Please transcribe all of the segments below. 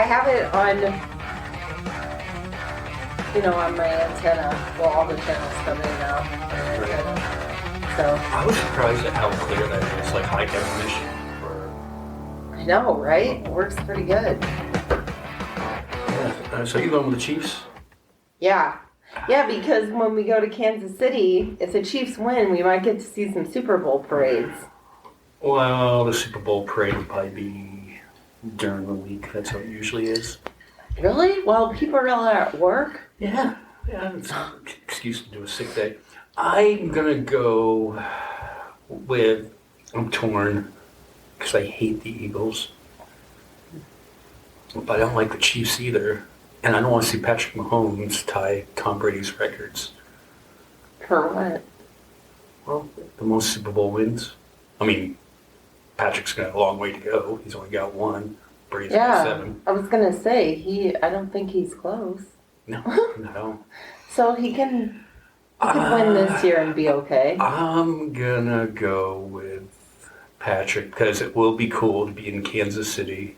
have it on, on my antenna. Well, all the channels come in now. So. I was surprised at how clear that is, like high definition. I know, right? It works pretty good. Yeah. So you going with the Chiefs? Yeah. Yeah, because when we go to Kansas City, if the Chiefs win, we might get to see some Super Bowl parades. Well, the Super Bowl parade will probably be during the week. That's how it usually is. Really? Well, people are all at work? Yeah. It's an excuse to do a sick day. I'm going to go with, I'm torn because I hate the Eagles. But I don't like the Chiefs either. And I don't want to see Patrick Mahomes tie Tom Brady's records. For what? Well, the most Super Bowl wins. I mean, Patrick's got a long way to go. He's only got one. Brady's got 7. I was going to say, I don't think he's close. No. So he can win this year and be okay. I'm going to go with Patrick because it will be cool to be in Kansas City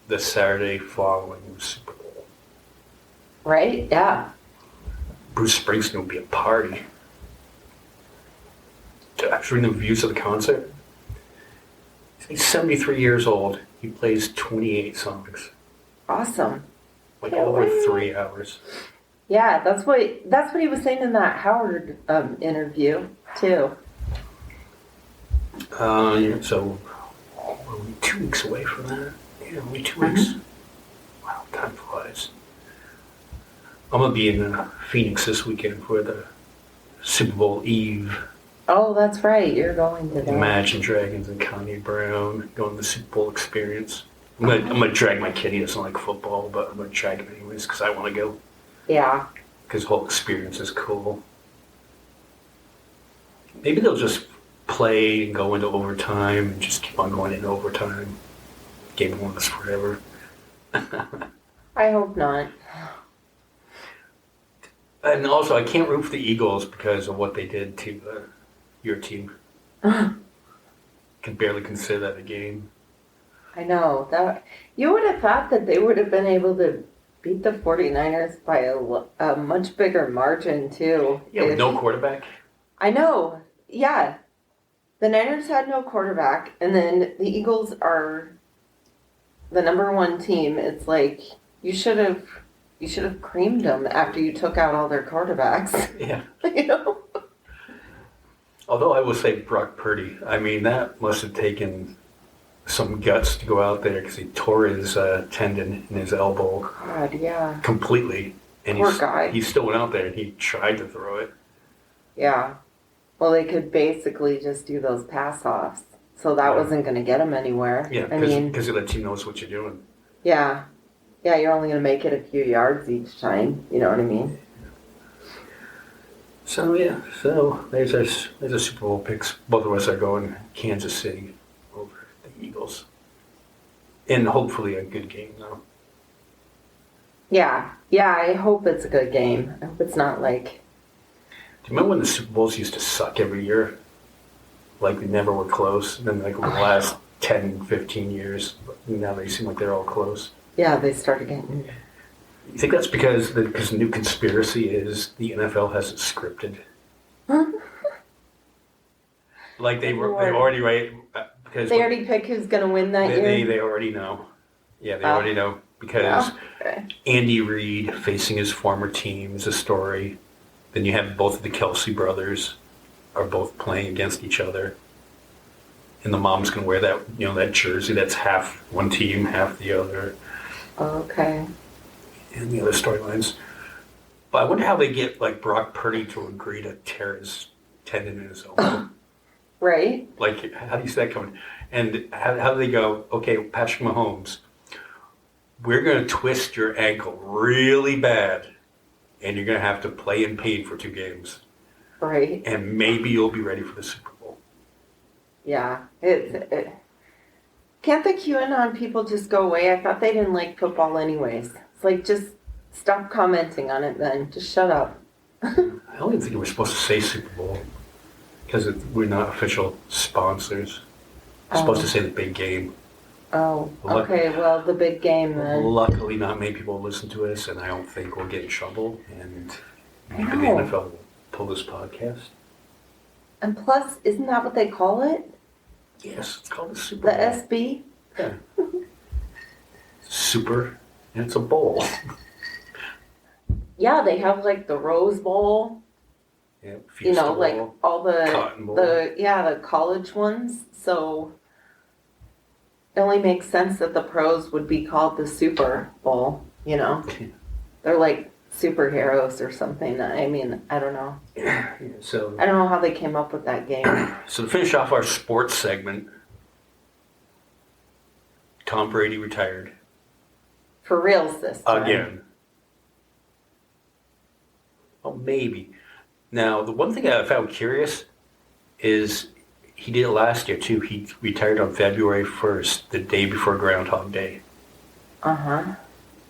the Saturday following the Super Bowl. Right? Yeah. Bruce Springsteen will be a party. After reading the reviews of the concert, he's 73 years old. He plays 28 songs. Awesome. Like over 3 hours. Yeah, that's what he was saying in that Howard interview too. So we're 2 weeks away from that. Yeah, only 2 weeks. Wow, time flies. I'm going to be in Phoenix this weekend for the Super Bowl Eve. Oh, that's right. You're going to that. Imagine Dragons and Kanye Brown going to the Super Bowl experience. I'm gonna drag my kid. He doesn't like football, but I'm going to drag him anyways because I want to go. Yeah. Because the whole experience is cool. Maybe they'll just play and go into overtime and just keep on going into overtime. Game will last forever. I hope not. And also, I can't root for the Eagles because of what they did to your team. Can barely consider that a game. I know. You would have thought that they would have been able to beat the 49ers by a much bigger margin, too. Yeah, with no quarterback. I know. Yeah. The Niners had no quarterback, and then the Eagles are the number 1 team. It's like, you should have creamed them after you took out all their quarterbacks. Yeah. You know? Although I will say Brock Purdy, I mean, that must have taken some guts to go out there because he tore his tendon in his elbow. God, yeah. Completely. And Poor guy. He still went out there and he tried to throw it. Yeah. Well, they could basically just do those pass-offs. So that wasn't going to get him anywhere. Yeah, because the team knows what you're doing. Yeah. Yeah, you're only going to make it a few yards each time. You know what I mean? So, yeah. So, there's our Super Bowl picks. Both of us are going Kansas City over the Eagles. And hopefully a good game, though. Yeah. Yeah, I hope it's a good game. I hope it's not like... Do you remember when the Super Bowls used to suck every year? Like, they never were close. And then, like, over the last 10, 15 years, now they seem like they're all close. Yeah, they started getting... You think that's because the new conspiracy is the NFL has it scripted? Like they already right because they already pick who's going to win that year. They already know. Yeah, they already know because Andy Reid facing his former team is a story. Then you have both of the Kelsey brothers are both playing against each other, and the mom's going to wear that that jersey that's half one team, half the other. Okay. And the other storylines. But I wonder how they get like Brock Purdy to agree to tear his tendon in his elbow. Right. Like, how do you see that coming? And how do they go, okay, Patrick Mahomes, we're going to twist your ankle really bad, and you're going to have to play in pain for 2 games. Right. And maybe you'll be ready for the Super Bowl. Yeah. Can't the QAnon people just go away? I thought they didn't like football anyways. It's like, just stop commenting on it then. Just shut up. I don't even think we're supposed to say Super Bowl because we're not official sponsors. We're supposed to say the big game. Oh, okay. Well, the big game then. Luckily, not many people listen to us, and I don't think we'll get in trouble. And maybe the know. NFL will pull this podcast. And plus, isn't that what they call it? Yes, it's called the Super The Bowl. SB? Yeah. Super, and it's a bowl. Yeah, they have like the Rose Bowl. Yeah, You know, Bowl, like all Cotton Bowl. the college ones. So it only makes sense that the pros would be called the Super Bowl. You know, they're like superheroes or something. I mean, I don't know. Yeah, so I don't know how they came up with that game. So to finish off our sports segment, Tom Brady retired. For reals this time. Again. Oh, maybe. Now, the one thing I found curious is he did it last year, too. He retired on February 1st, the day before Groundhog Day. Uh-huh.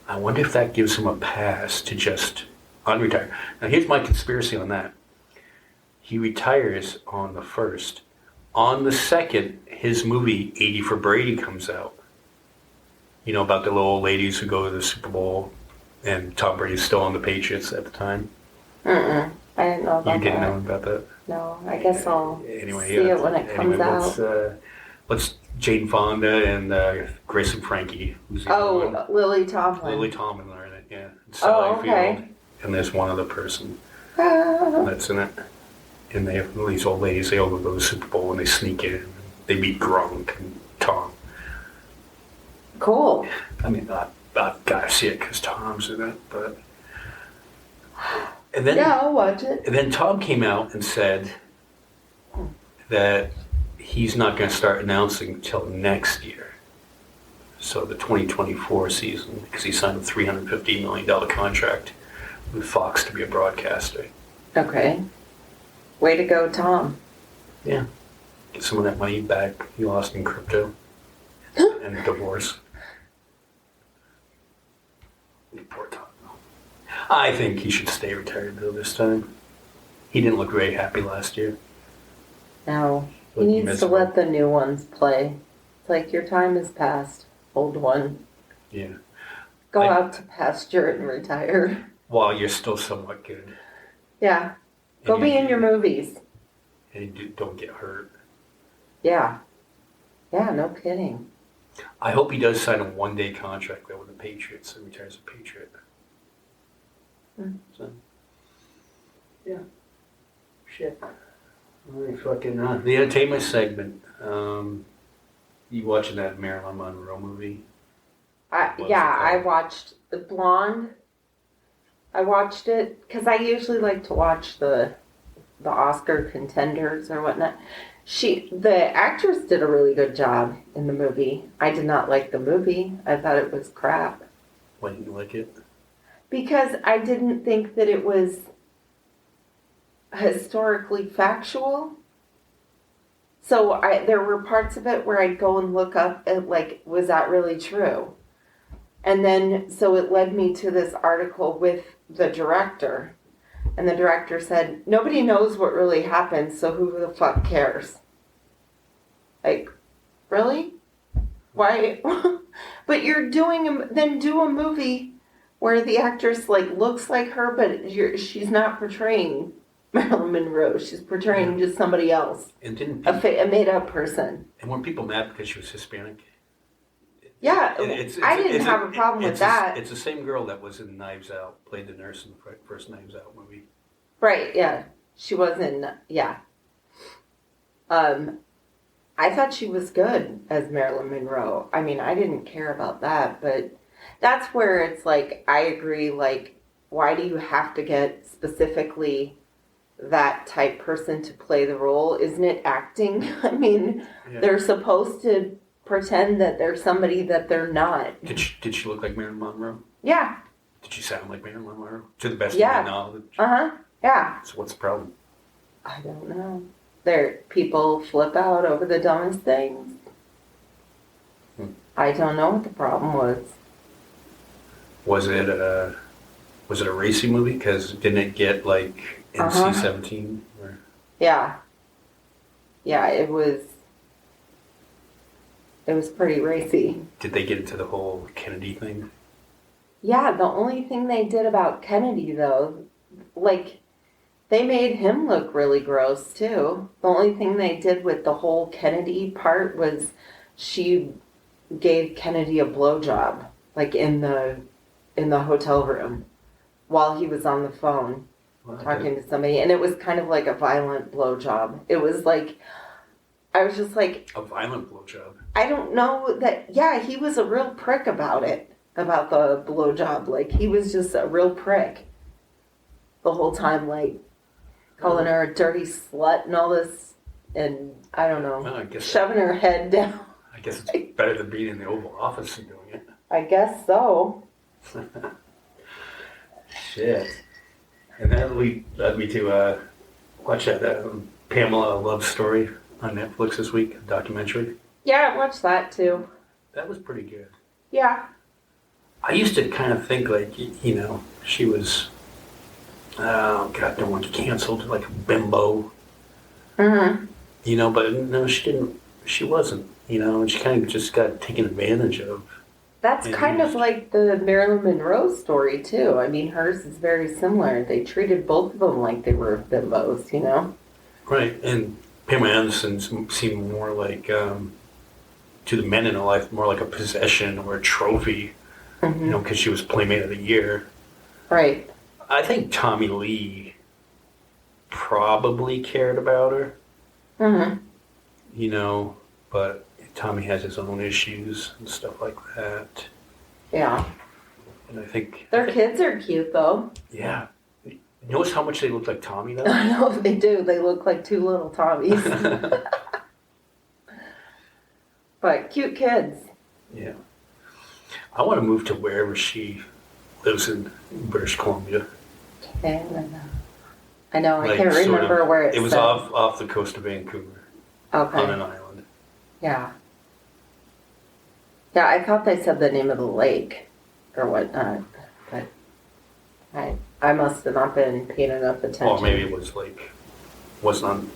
I wonder if that gives him a pass to just unretire. Now, here's my conspiracy on that. He retires on the 1st. On the 2nd, his movie, 80 for Brady, comes out. You know, about the little old ladies who go to the Super Bowl, and Tom Brady's still on the Patriots at the time. I didn't know about that. You didn't know about that? No, I guess I'll see it when it comes out. Let's Jane Fonda and Grace and Frankie. Who's the other one? Lily Tomlin. Lily Tomlin are in it, yeah. And Sally Field. And there's one other person that's in it. And they have these old ladies, they all go to the Super Bowl and they sneak in. And they meet Gronk and Tom. Cool. I mean, I've got to see it because Tom's in it, but... And then, yeah, I'll watch it. And then Tom came out and said that he's not going to start announcing until next year. So the 2024 season, because he signed a $350 million contract with Fox to be a broadcaster. Okay. Way to go, Tom. Yeah. Get some of that money back he lost in crypto and divorce. Poor Tom. I think he should stay retired though this time. He didn't look very happy last year. No. He needs to let the new ones play. It's like your time is past, old one. Yeah. Go out to pasture and retire. While you're still somewhat good. Yeah. Go be in your movies. And you don't get hurt. Yeah. Yeah, no kidding. I hope he does sign a one-day contract though with the Patriots and retires a Patriot. So, yeah. Shit. Fucking the entertainment segment. You watching that Marilyn Monroe movie? I watched The Blonde. I watched it because I usually like to watch the Oscar contenders or whatnot. The actress did a really good job in the movie. I did not like the movie. I thought it was crap. Why didn't you like it? Because I didn't think that it was historically factual. So there were parts of it where I'd go and look up at, like, was that really true? And then, so it led me to this article with the director. And the director said, nobody knows what really happened, so who the fuck cares? Like, really? Why? But you're then do a movie where the actress, like, looks like her, but she's not portraying Marilyn Monroe. She's portraying just somebody else. And a made-up person. And weren't people mad because she was Hispanic? Yeah, I didn't have a problem with that. It's the same girl that was in Knives Out, played the nurse in the first Knives Out movie. Right, yeah. She was in, yeah. I thought she was good as Marilyn Monroe. I mean, I didn't care about that, but that's where it's like, I agree, like, why do you have to get specifically that type person to play the role? Isn't it acting? I mean, they're supposed to pretend that they're somebody that they're not. Did she look like Marilyn Monroe? Yeah. Did she sound like Marilyn Monroe? To the best of my knowledge? Uh-huh. Yeah. So what's the problem? I don't know. People flip out over the dumbest things. I don't know what the problem was. Was it a racy movie? Because didn't it get like NC-17? Yeah. Yeah, it was. It was pretty racy. Did they get into the whole Kennedy thing? Yeah, the only thing they did about Kennedy, though, like, they made him look really gross, too. The only thing they did with the whole Kennedy part was she gave Kennedy a blowjob, like, in the hotel room while he was on the phone talking to somebody. And it was kind of like a violent blowjob. It was like, I was just like... A violent blowjob? I don't know that... Yeah, he was a real prick about it. About the blowjob. Like, he was just a real prick the whole time, like, calling her a dirty slut and all this, and I don't know, well, I guess shoving her head down. I guess it's better than being in the Oval Office and doing it. I guess so. Shit. And that led me to watch that Pamela Love Story on Netflix this week, a documentary. Yeah, I watched that too. That was pretty good. Yeah. I used to kind of think, like, you know, she was, oh, God, don't want to canceled, like a bimbo. Mm-hmm. You know, but no, she didn't, she wasn't, you know, and she kind of just got taken advantage of. That's kind of like the Marilyn Monroe story too. I mean, hers is very similar. They treated both of them like they were bimbos, you know? Right, and Pam Anderson seemed more like, to the men in her life, more like a possession or a trophy. Mm-hmm. You know, because she was Playmate of the Year. Right. I think Tommy Lee probably cared about her. Mm-hmm. You know, but Tommy has his own issues and stuff like that. Yeah. And I think... Their kids are cute, though. Yeah. Notice how much they look like Tommy, though? I know, they do. They look like two little Tommies. But cute kids. Yeah. I want to move to wherever she lives in British Columbia. Canada. I know, Like, I can't remember where it's it was off the coast of Vancouver. Okay. On an island. Yeah. Yeah, I thought they said the name of the lake or whatnot, but I must have not been paying enough attention. Or maybe it was like, wasn't on,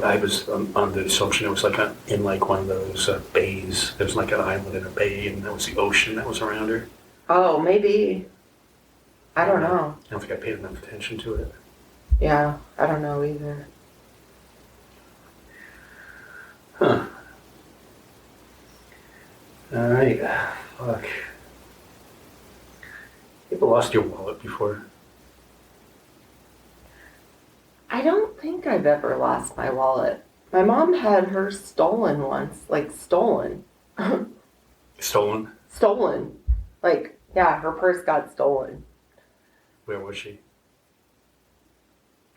I was on the assumption it was like in like one of those bays. There was like an island in a bay and that was the ocean that was around her. Oh, maybe. I don't know. I don't think I paid enough attention to it. Yeah, I don't know either. Huh. Alright. Fuck. You ever lost your wallet before? I don't think I've ever lost my wallet. My mom had hers stolen once, like stolen. Stolen? Stolen. Like, yeah, her purse got stolen. Where was she?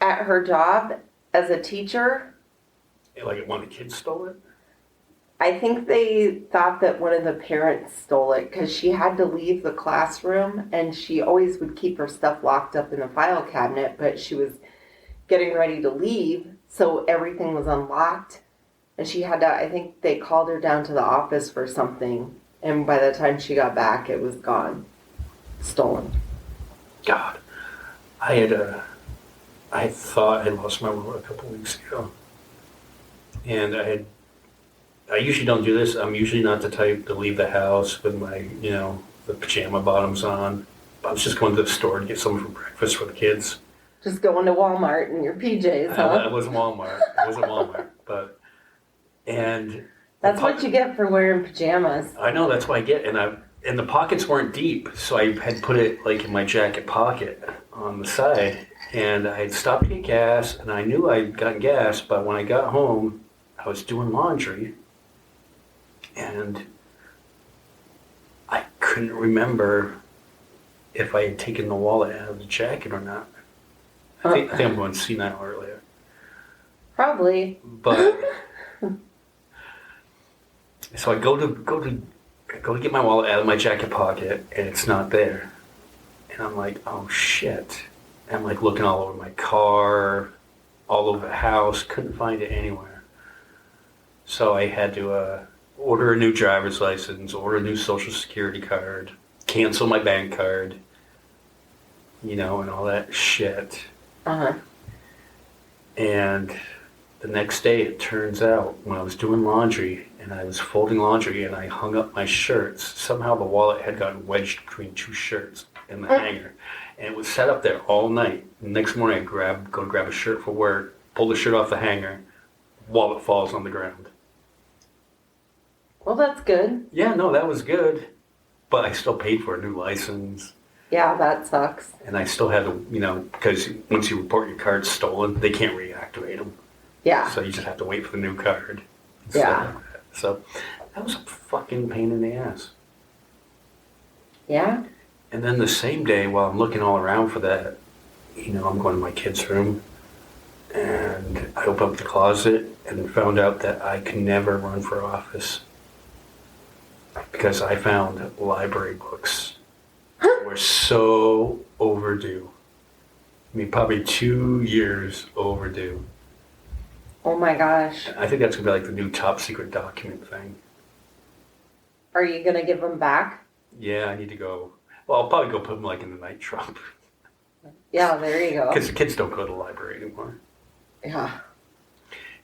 At her job as a teacher. Like one of the kids stole it? I think they thought that one of the parents stole it because she had to leave the classroom and she always would keep her stuff locked up in the file cabinet, but she was getting ready to leave, so everything was unlocked. And she had to, I think they called her down to the office for something, and by the time she got back, it was gone. Stolen. God. I had thought I lost my wallet a couple weeks ago. And I usually don't do this. I'm usually not the type to leave the house with my, you know, the pajama bottoms on. But I was just going to the store to get something for breakfast for the kids. Just going to Walmart in your PJs, huh? It wasn't Walmart. But, and... That's what you get for wearing pajamas. I know, that's what I get. And the pockets weren't deep, so I had put it like in my jacket pocket on the side. And I had stopped to get gas, and I knew I'd gotten gas, but when I got home, I was doing laundry, and I couldn't remember if I had taken the wallet out of the jacket or not. I think I'm going senile earlier. Probably. But so I go to get my wallet out of my jacket pocket, and it's not there. And I'm like, oh shit. And I'm like looking all over my car, all over the house, couldn't find it anywhere. So I had to order a new driver's license, order a new social security card, cancel my bank card, you know, and all that shit. Uh-huh. And the next day, it turns out, when I was doing laundry and I was folding laundry, and I hung up my shirts. Somehow the wallet had gotten wedged between two shirts in the hanger, and it was set up there all night. The next morning, I go to grab a shirt for work, pull the shirt off the hanger, wallet falls on the ground. Well, that's good. Yeah, no, that was good, but I still paid for a new license. Yeah, that sucks. And I still had to, because once you report your card stolen, they can't reactivate them. Yeah. So you just have to wait for the new card. Yeah. So that was a fucking pain in the ass. Yeah? And then the same day, while I'm looking all around for that, I'm going to my kid's room, and I opened up the closet and found out that I can never run for office because I found library books were so overdue. I mean, probably 2 years overdue. Oh my gosh. I think that's going to be like the new top secret document thing. Are you going to give them back? Yeah, I need to go. Well, I'll probably go put them like in the night trunk. Yeah, there you go. Because the kids don't go to the library anymore. Yeah.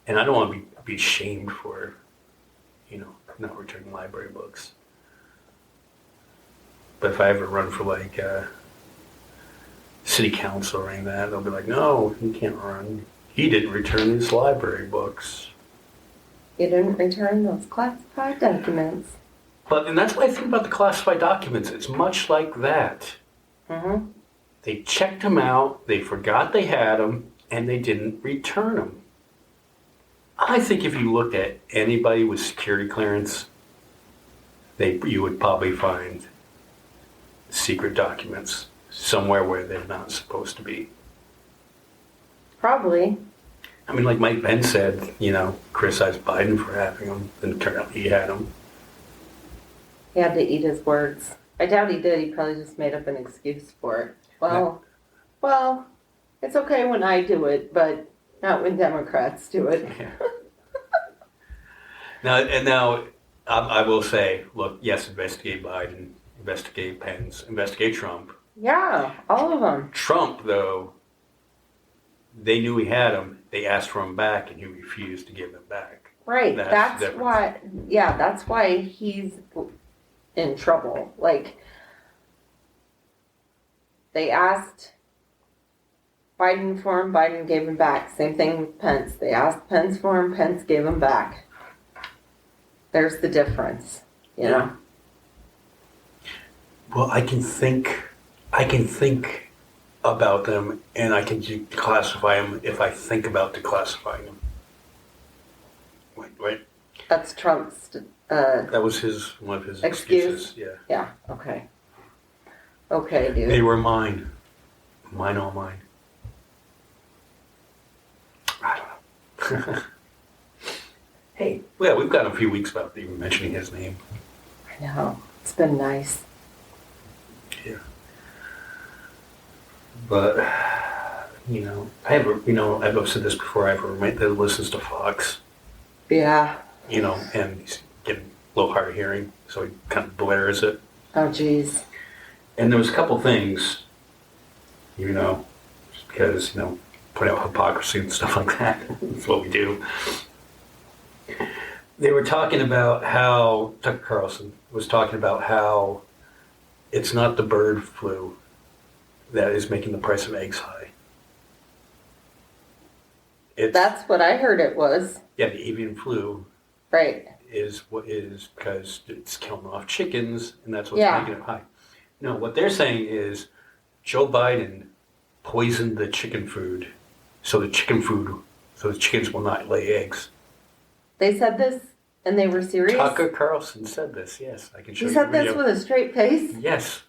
And I don't want to be shamed for, not returning library books. But if I ever run for like city council or anything like that, they'll be like, no, he can't run. He didn't return his library books. You didn't return those classified documents. And that's what I think about the classified documents. It's much like that. Mm-hmm. They checked them out, they forgot they had them, and they didn't return them. I think if you looked at anybody with security clearance, you would probably find secret documents somewhere where they're not supposed to be. Probably. I mean, like Mike Pence said, criticized Biden for having them, and it turned out he had them. He had to eat his words. I doubt he did. He probably just made up an excuse for it. Well, it's okay when I do it, but not when Democrats do it. Yeah. Now, I will say, look, yes, investigate Biden, investigate Pence, investigate Trump. Yeah, all of them. Trump, though, they knew he had them. They asked for them back, and he refused to give them back. Right. That's why. Yeah, that's why he's in trouble. Like, they asked Biden for him, Biden gave him back. Same thing with Pence. They asked Pence for him, Pence gave him back. There's the difference, Well, I can think about them, and I can declassify them if I think about declassifying them. Wait. That's Trump's. That was one of his excuses. Yeah. Yeah. Okay. Okay, dude. They were mine. Mine, all mine. I don't know. Hey, well, we've got a few weeks without even mentioning his name. I know. It's been nice. Yeah. But, I've said this before, I have a roommate that listens to Fox. Yeah. And he's getting a little hard of hearing, so he kind of blares it. Oh, geez. And there was a couple things, just because, point out hypocrisy and stuff like that. That's what we do. They were talking about how, Tucker Carlson was talking about how it's not the bird flu that is making the price of eggs high. That's what I heard it was. Yeah, the avian flu. Right. Is because it's killing off chickens, and that's what's making it high. No, what they're saying is Joe Biden poisoned the chicken food, so the chickens will not lay eggs. They said this, and they were serious? Tucker Carlson said this, yes. I can show you He said the video. this with a straight face? Yes.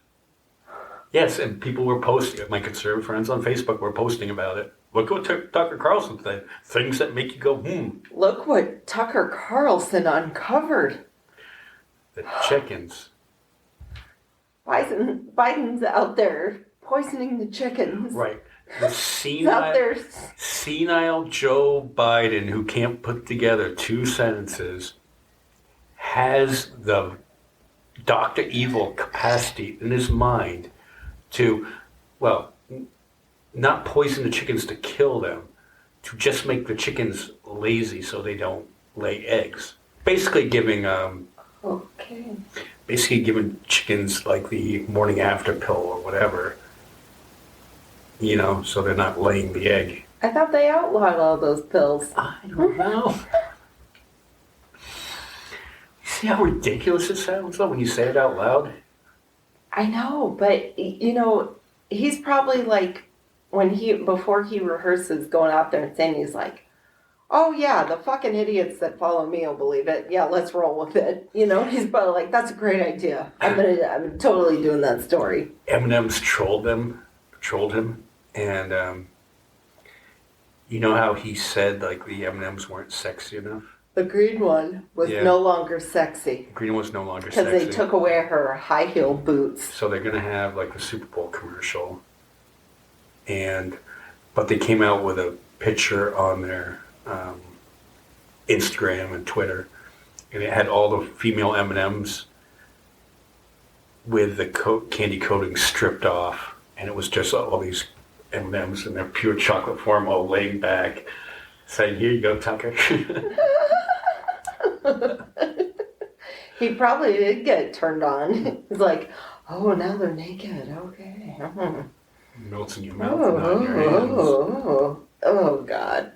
Yes, and people were posting, my conservative friends on Facebook were posting about it. Look what Tucker Carlson said. Things that make you go, Look what Tucker Carlson uncovered. The chickens. Biden's out there poisoning the chickens. Right. The senile Joe Biden, who can't put together two sentences, has the Dr. Evil capacity in his mind to, not poison the chickens to kill them, to just make the chickens lazy so they don't lay eggs. basically giving Okay. basically giving chickens like the morning after pill or whatever, so they're not laying the egg. I thought they outlawed all those pills. I don't know. You see how ridiculous it sounds though when you say it out loud? I know, but he's probably like before he rehearses going out there and saying, he's like, oh yeah, the fucking idiots that follow me will believe it. Yeah, let's roll with it. He's probably like, that's a great idea. I'm totally doing that story. Eminem's trolled him, and you know how he said like the M&Ms weren't sexy enough? The green one was no longer sexy. Green was no longer sexy. Because they took away her high heel boots. So they're going to have like a Super Bowl commercial. But they came out with a picture on their Instagram and Twitter. And it had all the female M&Ms with the candy coating stripped off. And it was just all these M&Ms in their pure chocolate form all laying back saying, here you go, Tucker. He probably did get turned on. He's like, oh, now they're naked. Okay. Melts in your mouth and on your hands. Oh, God.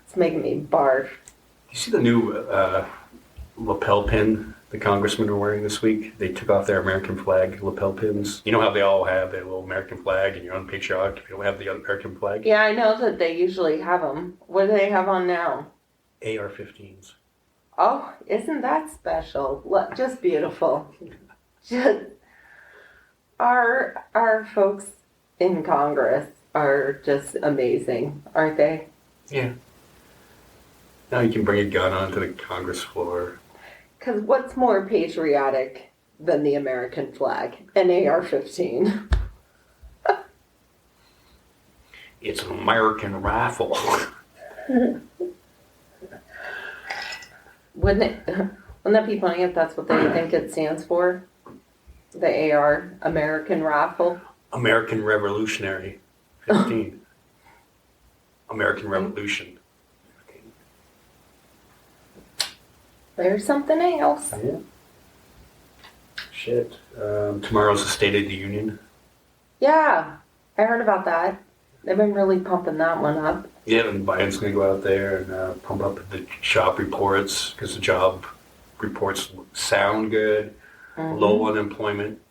It's making me barf. You see the new lapel pin the congressmen are wearing this week? They took off their American flag lapel pins. You know how they all have their little American flag and you're unpatriotic if you don't have the American flag? Yeah, I know that they usually have them. What do they have on now? AR-15s. Oh, isn't that special? Just beautiful. Just our folks in Congress are just amazing, aren't they? Yeah. Now you can bring a gun onto the Congress floor. Because what's more patriotic than the American flag? An AR-15. It's an American rifle. Wouldn't that be funny if that's what they think it stands for? The AR, American Rifle? American Revolutionary 15. American Revolution. There's something else. Yeah. Shit. Tomorrow's the State of the Union. Yeah, I heard about that. They've been really pumping that one up. Yeah, and Biden's going to go out there and pump up the job reports because the job reports sound good. Mm-hmm. Low unemployment.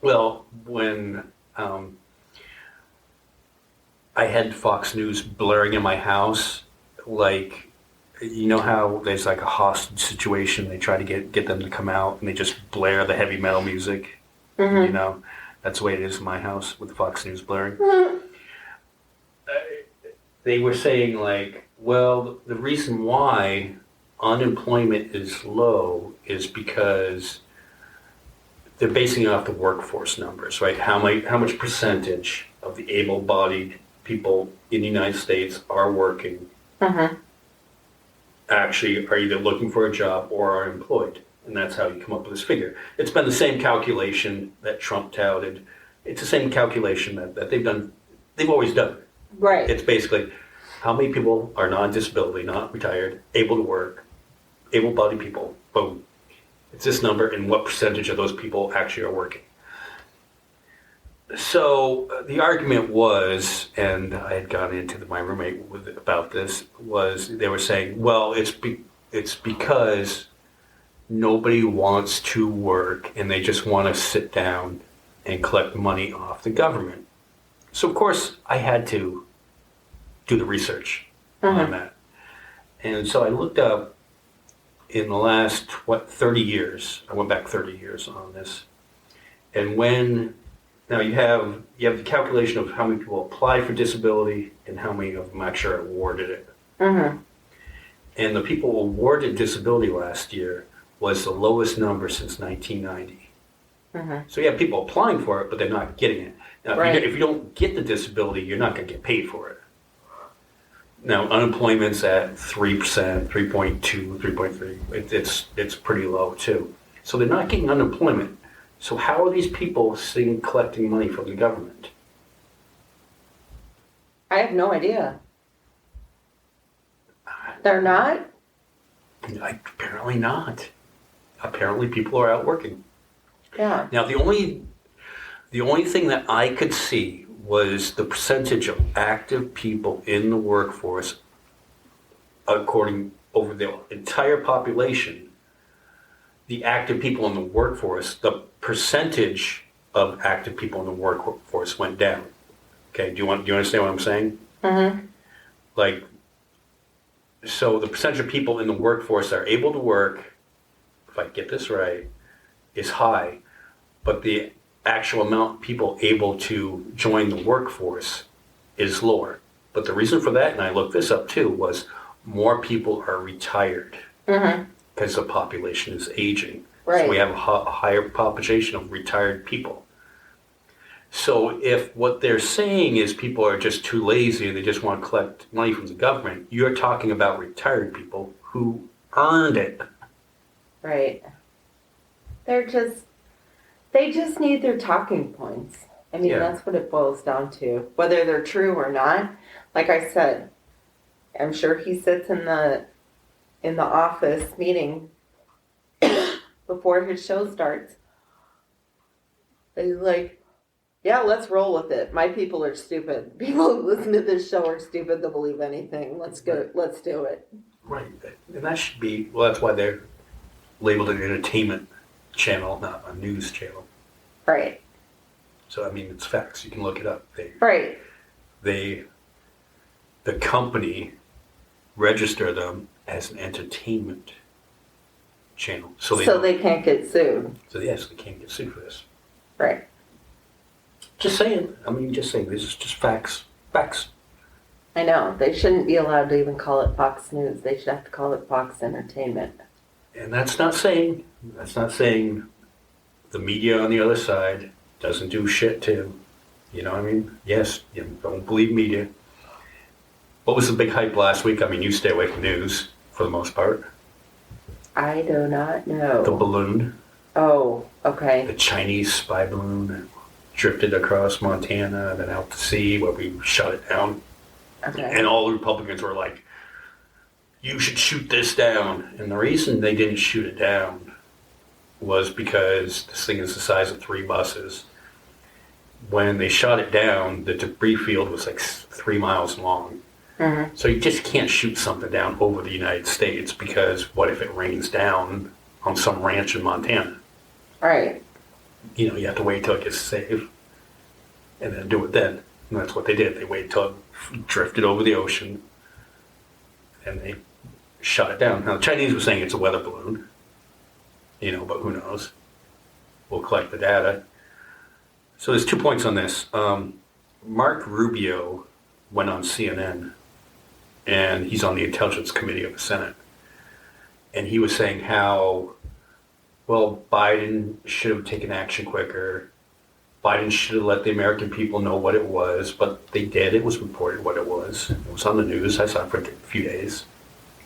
Well, when I had Fox News blaring in my house, like, you know how there's like a hostage situation, they try to get them to come out and they just blare the heavy metal music. Mm-hmm. That's the way it is in my house with Fox News blaring. Mm-hmm. They were saying like, well, the reason why unemployment is low is because they're basing it off the workforce numbers, right? How much percentage of the able-bodied people in the United States are working, mm-hmm. actually are either looking for a job or are employed. And that's how you come up with this figure. It's been the same calculation that Trump touted. It's the same calculation that they've always done. Right. It's basically how many people are non-disability, not retired, able to work, able-bodied people, boom. It's this number and what percentage of those people actually are working. So the argument was, and I had gone into my roommate about this, was they were saying, well, it's because nobody wants to work and they just want to sit down and collect money off the government. So of course I had to do the research on that. And so I looked up in the last 30 years. I went back 30 years on this. And now you have the calculation of how many people apply for disability and how many of them actually are awarded it. Mm-hmm. And the people awarded disability last year was the lowest number since 1990. Mm-hmm. So you have people applying for it, but they're not getting it. Now, right. If you don't get the disability, you're not going to get paid for it. Now, unemployment's at 3%, 3.2, 3.3. It's pretty low, too. So they're not getting unemployment. So how are these people sitting collecting money from the government? I have no idea. They're not? Apparently not. Apparently people are out working. Yeah. Now the only thing that I could see was the percentage of active people in the workforce according over the entire population. The active people in the workforce, the percentage of active people in the workforce went down. Okay, do you understand what I'm saying? Mm-hmm. Like, so the percentage of people in the workforce that are able to work, if I get this right, is high, but the actual amount of people able to join the workforce is lower. But the reason for that, and I looked this up too, was more people are retired because the population is aging. Right. So we have a higher population of retired people. So if what they're saying is people are just too lazy and they just want to collect money from the government, you're talking about retired people who earned it. Right. They just need their talking points. I mean, that's what it boils down to. Whether they're true or not, like I said, I'm sure he sits in the office meeting before his show starts. And he's like, yeah, let's roll with it. My people are stupid. People who listen to this show are stupid. They'll believe anything. Let's go. Let's do it. Right. And that should be, well, that's why they're labeled an entertainment channel, not a news channel. Right. So, I mean, it's facts. You can look it up. Right. The company register them as an entertainment channel. So they can't get sued. So, yes, they can't get sued for this. Right. Just saying. I mean, just saying. This is just facts. Facts. I know. They shouldn't be allowed to even call it Fox News. They should have to call it Fox Entertainment. And that's not saying the media on the other side doesn't do shit too. You know what I mean? Yes, you don't believe media. What was the big hype last week? I mean, you stay away from news for the most part. I do not know. The balloon. Oh, okay. The Chinese spy balloon that drifted across Montana, then out to sea where we shot it down. Okay. And all the Republicans were like, you should shoot this down. And the reason they didn't shoot it down was because this thing is the size of 3 buses. When they shot it down, the debris field was like 3 miles long. Mm-hmm. So you just can't shoot something down over the United States because what if it rains down on some ranch in Montana? Right. You know, you have to wait till it gets safe and then do it then. And that's what they did. They waited till it drifted over the ocean and they shot it down. Now, the Chinese were saying it's a weather balloon, you know, but who knows? We'll collect the data. So there's 2 points on this. Mark Rubio went on CNN, and he's on the Intelligence Committee of the Senate. And he was saying how, well, Biden should have taken action quicker. Biden should have let the American people know what it was, but they did. It was reported what it was. It was on the news. I saw it for a few days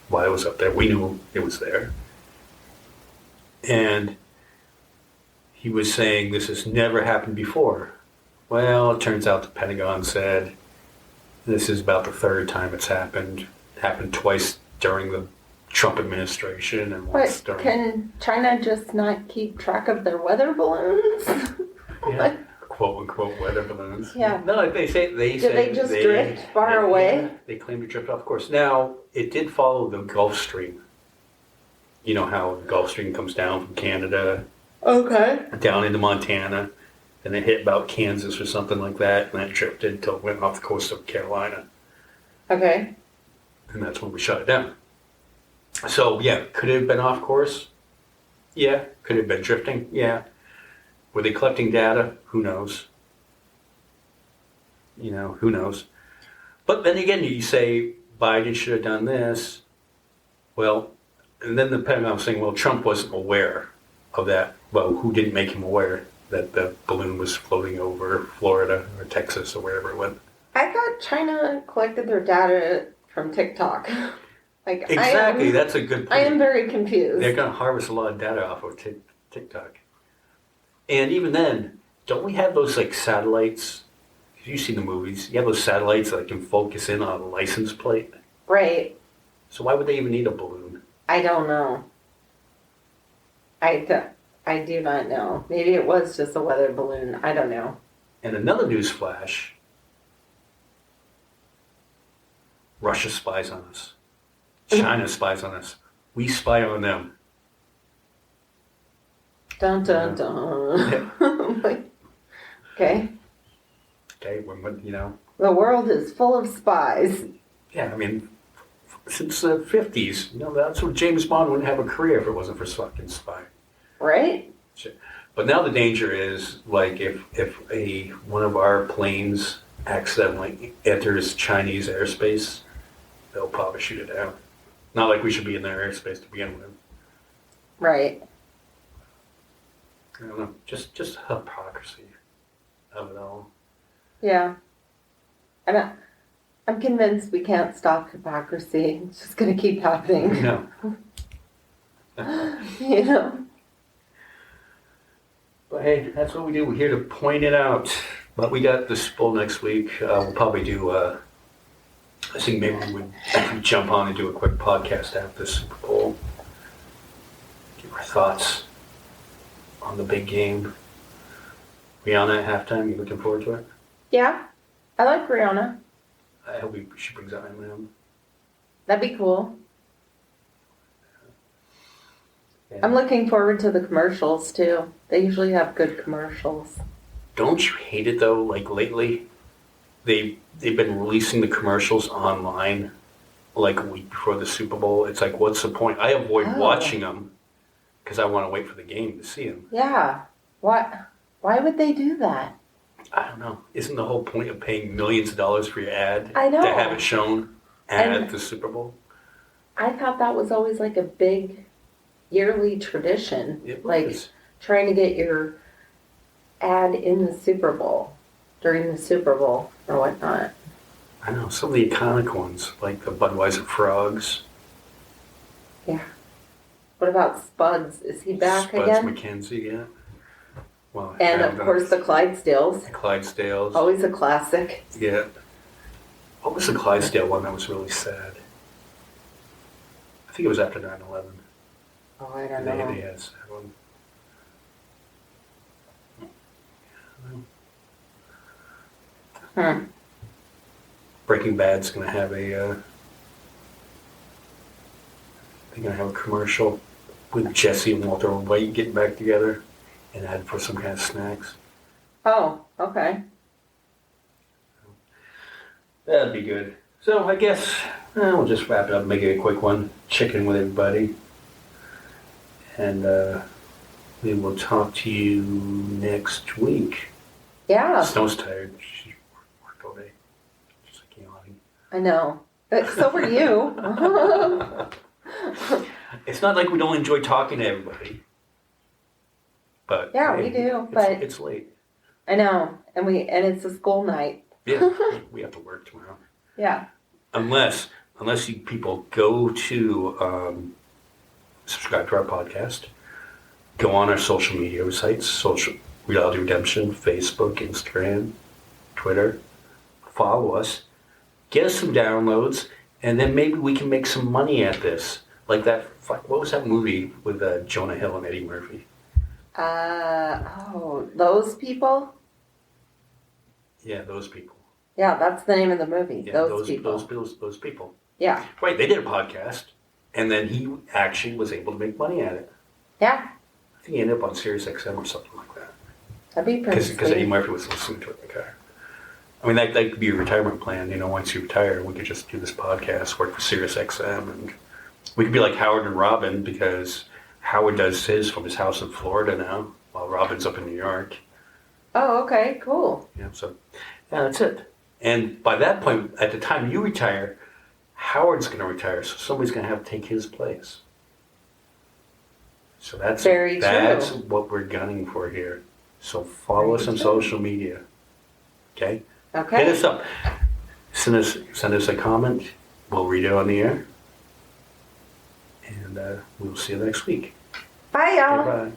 while it was up there. We knew it was there. And he was saying this has never happened before. Well, it turns out the Pentagon said this is about the 3rd time it's happened. It happened twice during the Trump administration and once But during... can China just not keep track of their weather balloons? Yeah, quote unquote weather balloons. Yeah. No, they say Do they just drift far away? Yeah, they claim to drift off course. Now, it did follow the Gulf Stream. You know how the Gulf Stream comes down from Canada down into Montana, and it hit about Kansas or something like that, and that drifted until it went off the coast of Carolina. Okay. And that's when we shut it down. So, yeah, could it have been off course? Yeah. Could it have been drifting? Yeah. Were they collecting data? Who knows? You know, who knows? But then again, you say Biden should have done this. Well, and then the Pentagon was saying, well, Trump wasn't aware of that. Well, who didn't make him aware that the balloon was floating over Florida or Texas or wherever it went? I thought China collected their data from TikTok. Exactly, that's a good point. I am very confused. They're going to harvest a lot of data off of TikTok. And even then, don't we have those like satellites? You've seen the movies. You have those satellites that can focus in on a license plate. Right. So why would they even need a balloon? I don't know. I do not know. Maybe it was just a weather balloon. I don't know. And another news flash. Russia spies on us. China spies on us. We spy on them. Dun dun dun. Okay. Okay, The world is full of spies. Yeah, I mean, since the 50s, that's what James Bond wouldn't have a career if it wasn't for fucking spy. Right? But now the danger is, like, if one of our planes accidentally enters Chinese airspace, they'll probably shoot it down. Not like we should be in their airspace to begin with. Right. I don't know. Just hypocrisy of it all. Yeah. And I'm convinced we can't stop hypocrisy. It's just going to keep happening. No. You know? But hey, that's what we do. We're here to point it out. But we got the Super Bowl next week. We'll probably do, I think maybe we would jump on and do a quick podcast after the Super Bowl. Give our thoughts on the big game. Rihanna at halftime, you looking forward to it? Yeah. I like Rihanna. I hope she brings out Eminem. That'd be cool. Yeah. I'm looking forward to the commercials too. They usually have good commercials. Don't you hate it though? Like lately, they've been releasing the commercials online like a week before the Super Bowl. It's like, what's the point? I avoid watching them because I want to wait for the game to see them. Yeah. Why would they do that? I don't know. Isn't the whole point of paying millions of dollars for your ad I know. to have it shown at the Super Bowl? I thought that was always like a big yearly tradition. It like was. Trying to get your ad in the Super Bowl, during the Super Bowl or whatnot. I know. Some of the iconic ones, like the Budweiser Frogs. Yeah. What about Spuds? Is he back Spuds again? McKenzie, yeah. Well, And of course the Clydesdales. Clydesdales. Always a classic. Yeah. What was the Clydesdale one that was really sad? I think it was after 9/11. Oh, I don't know. They had a sad one. Breaking Bad's gonna have they're gonna have a commercial with Jesse and Walter White getting back together and had for some kind of snacks. Oh, okay. That'd be good. So I guess we'll just wrap it up and make it a quick one. Check in with everybody. And we will talk to you next week. Yeah. Snow's tired. She worked all day. Just like yawning. I know. So were you. It's not like we don't enjoy talking to everybody. But Yeah, we do, but it's late. I know. And it's a school night. Yeah, we have to work tomorrow. Yeah. Unless you people go to subscribe to our podcast, go on our social media sites, Social Reality Redemption, Facebook, Instagram, Twitter, follow us, get us some downloads, and then maybe we can make some money at this. Like that, what was that movie with Jonah Hill and Eddie Murphy? Those people? Yeah, Those People. Yeah, that's the name of the movie. Yeah, those people. Those people. Yeah. Right, they did a podcast, and then he actually was able to make money at it. Yeah. I think he ended up on Sirius XM or something like that. That'd be pretty Because Eddie Murphy was listening to it in the car. I mean, that could be a retirement plan. Once you retire, we could just do this podcast, work for Sirius XM, and we could be like Howard and Robin, because Howard does his from his house in Florida now, while Robin's up in New York. Oh, okay, cool. Yeah, that's it. And by that point, at the time you retire, Howard's going to retire, so somebody's going to have to take his place. So that's what we're gunning for here. So follow us on social media. Okay? Okay. Hit us up. Send us a comment. We'll read it on the air. And we'll see you next week. Bye, y'all. Goodbye.